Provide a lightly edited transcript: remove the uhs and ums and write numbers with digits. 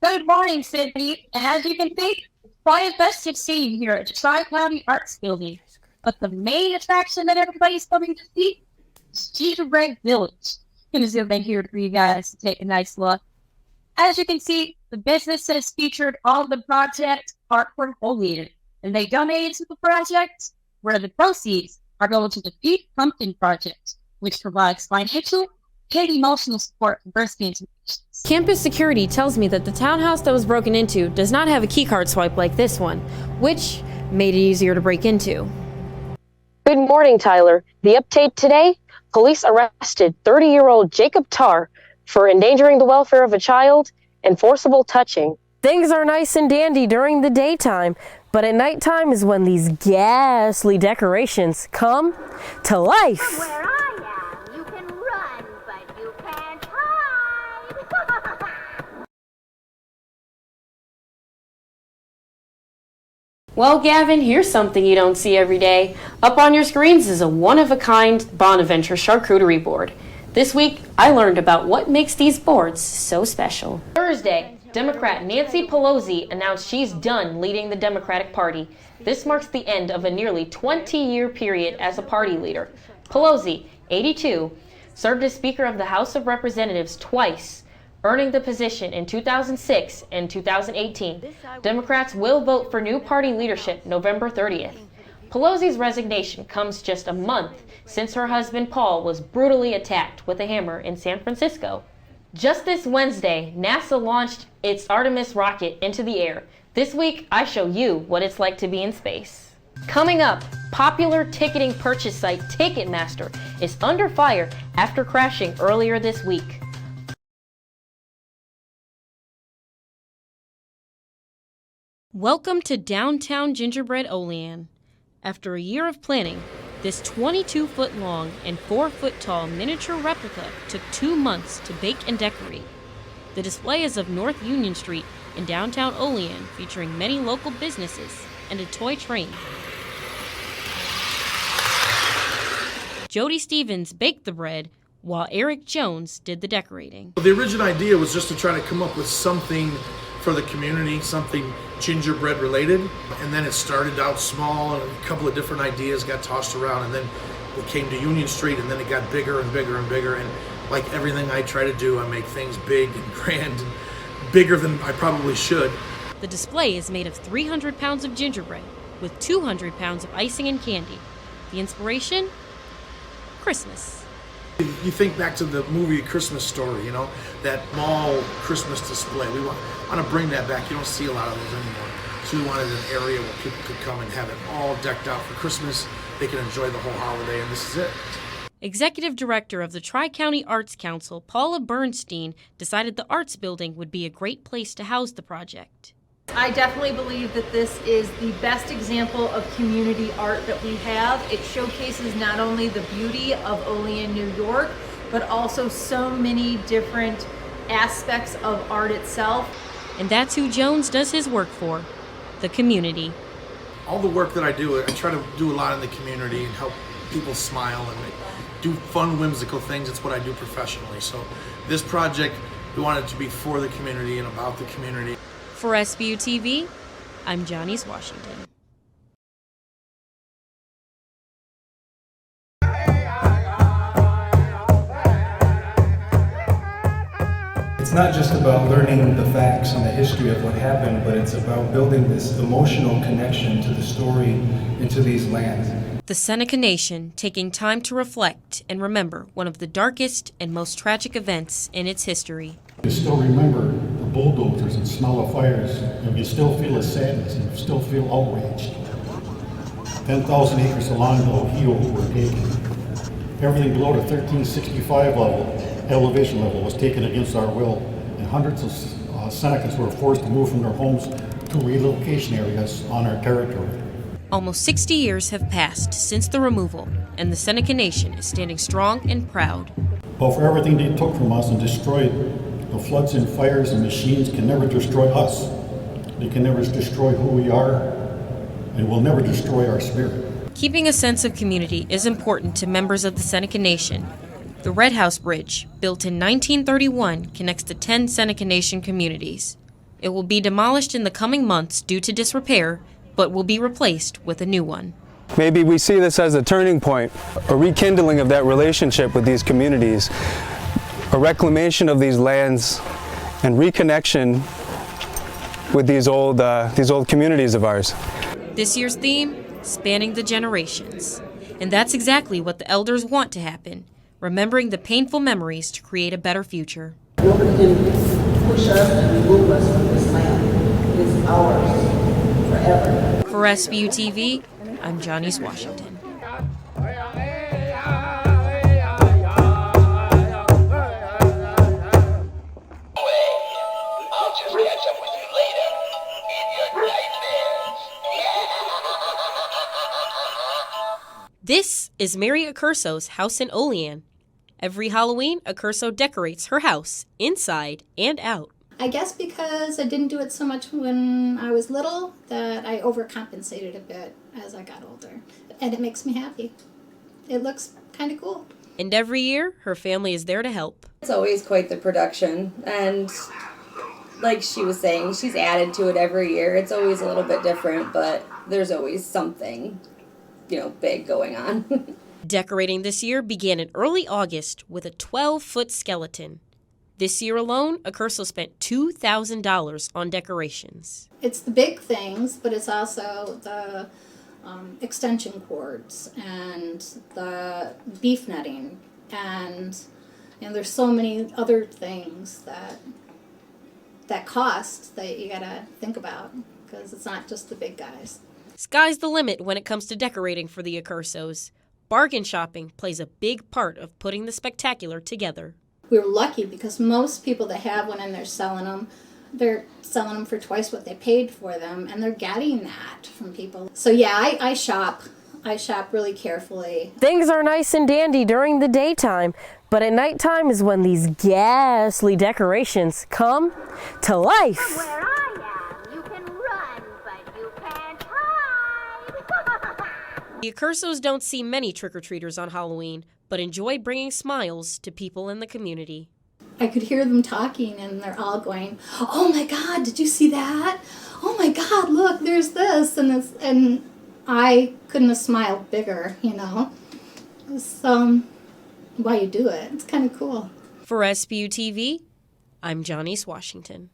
Good morning, Sydney. As you can see, it's quite a festive scene here at the Tri-County Arts Building. But the main attraction that everybody's coming to see is Gingerbread Village. I'm gonna zoom in here for you guys to take a nice look. As you can see, the businesses featured on the project are from Olean, and they donated to the project, where the proceeds are going to the Beef Pumpkin Project, which provides financial and emotional support for breast cancer patients. Campus security tells me that the townhouse that was broken into does not have a keycard swipe like this one, which made it easier to break into. Good morning, Tyler. The update today, police arrested 30-year-old Jacob Tarr for endangering the welfare of a child and forcible touching. Things are nice and dandy during the daytime, but at nighttime is when these ghastly decorations come to life. From where I am, you can run, but you can't hide. Well, Gavin, here's something you don't see every day. Up on your screens is a one-of-a-kind Bonaventure charcuterie board. This week, I learned about what makes these boards so special. Thursday, Democrat Nancy Pelosi announced she's done leading the Democratic Party. This marks the end of a nearly 20-year period as a party leader. Pelosi, 82, served as Speaker of the House of Representatives twice, earning the position in 2006 and 2018. Democrats will vote for new party leadership November 30th. Pelosi's resignation comes just a month since her husband Paul was brutally attacked with a hammer in San Francisco. Just this Wednesday, NASA launched its Artemis rocket into the air. This week, I show you what it's like to be in space. Coming up, popular ticketing purchase site Ticketmaster is under fire after crashing earlier this week. Welcome to downtown Gingerbread Olean. After a year of planning, this 22-foot-long and 4-foot-tall miniature replica took 2 months to bake and decorate. The display is of North Union Street in downtown Olean, featuring many local businesses and a toy train. Jody Stevens baked the bread, while Eric Jones did the decorating. The original idea was just to try to come up with something for the community, something gingerbread related, and then it started out small and a couple of different ideas got tossed around, and then it came to Union Street, and then it got bigger and bigger and bigger, and like everything I try to do, I make things big and grand and bigger than I probably should. The display is made of 300 pounds of gingerbread with 200 pounds of icing and candy. The inspiration? Christmas. You think back to the movie Christmas Story, that mall Christmas display. We want to bring that back. You don't see a lot of those anymore. So we wanted an area where people could come and have it all decked out for Christmas. They can enjoy the whole holiday, and this is it. Executive Director of the Tri-County Arts Council, Paula Bernstein, decided the Arts Building would be a great place to house the project. I definitely believe that this is the best example of community art that we have. It showcases not only the beauty of Olean, New York, but also so many different aspects of art itself. And that's who Jones does his work for, the community. All the work that I do, I try to do a lot in the community and help people smile and do fun, whimsical things. It's what I do professionally. So this project, we want it to be for the community and about the community. For SBU TV, I'm Johnny's Washington. It's not just about learning the facts and the history of what happened, but it's about building this emotional connection to the story and to these lands. The Seneca Nation taking time to reflect and remember one of the darkest and most tragic events in its history. You still remember the bulldozers and smell of fires, and you still feel a sadness, and you still feel outraged. 10,000 acres along the Ohio were taken. Everything below the 1365 elevation level was taken against our will, and hundreds of Senecans were forced to move from their homes to relocation areas on our territory. Almost 60 years have passed since the removal, and the Seneca Nation is standing strong and proud. But for everything they took from us and destroyed, the floods and fires and machines can never destroy us. They can never destroy who we are, and will never destroy our spirit. Keeping a sense of community is important to members of the Seneca Nation. The Red House Bridge, built in 1931, connects the 10 Seneca Nation communities. It will be demolished in the coming months due to disrepair, but will be replaced with a new one. Maybe we see this as a turning point, a rekindling of that relationship with these communities, a reclamation of these lands, and reconnection with these old communities of ours. This year's theme, spanning the generations. And that's exactly what the elders want to happen, remembering the painful memories to create a better future. Nobody can push us and remove us from this land. It is ours forever. For SBU TV, I'm Janice Washington. This is Mary Accurso's house in Olean. Every Halloween, Accurso decorates her house, inside and out. I guess because I didn't do it so much when I was little that I overcompensated a bit as I got older. And it makes me happy. It looks kind of cool. And every year, her family is there to help. It's always quite the production. And like she was saying, she's added to it every year. It's always a little bit different, but there's always something, big going on. Decorating this year began in early August with a 12-foot skeleton. This year alone, Accurso spent $2,000 on decorations. It's the big things, but it's also the extension cords and the beef netting. And there's so many other things that cost that you gotta think about, because it's not just the big guys. Sky's the limit when it comes to decorating for the Accursos. Bargain shopping plays a big part of putting the spectacular together. We were lucky because most people that have one and they're selling them for twice what they paid for them, and they're getting that from people. So yeah, I shop really carefully. Things are nice and dandy during the daytime, but at nighttime is when these ghastly decorations come to life. From where I am, you can run, but you can't hide. The Accursos don't see many trick-or-treaters on Halloween, but enjoy bringing smiles to people in the community. I could hear them talking, and they're all going, "Oh my God, did you see that? Oh my God, look, there's this," and I couldn't have smiled bigger, It's why you do it. It's kind of cool. For SBU TV, I'm Janice Washington.